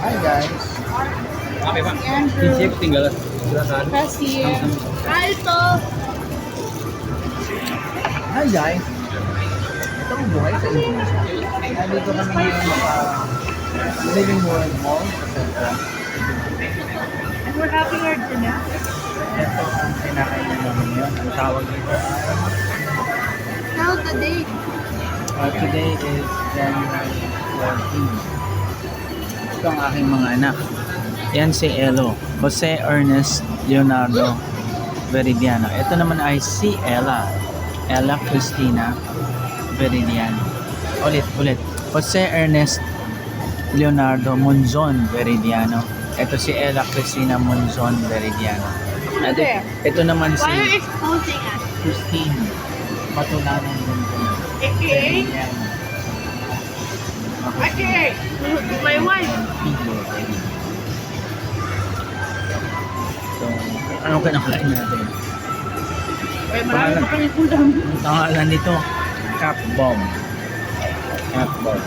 Hi guys. Kami ba? Andrew. Check tinggal. Silakan. Cassie. Alto. Hi guys. Ito ang buhay sa Indonesia. Nandito kami ngayon sa Living World Mall sa Central. And we're having our dinner. Ito ang kinakainan namin yun. Ang tawag dito ay Now the date. today is January 14. Ito ang aking mga anak. Yan si Elo. Jose Ernest Leonardo Veridiano. Ito naman ay si Ella. Ella Cristina Veridiano. Ulit. Jose Ernest Leonardo Monzon Veridiano. Ito si Ella Cristina Monzon Veridiano. Ito naman si Why are you exposing us? Christine Matulanan Monzon AKA? Veridiano. AKA? My wife. So, ano kinakain natin? Ay, marami pa kami kulang. Ang pangalan nito, Cap Bomb. Cap Bomb.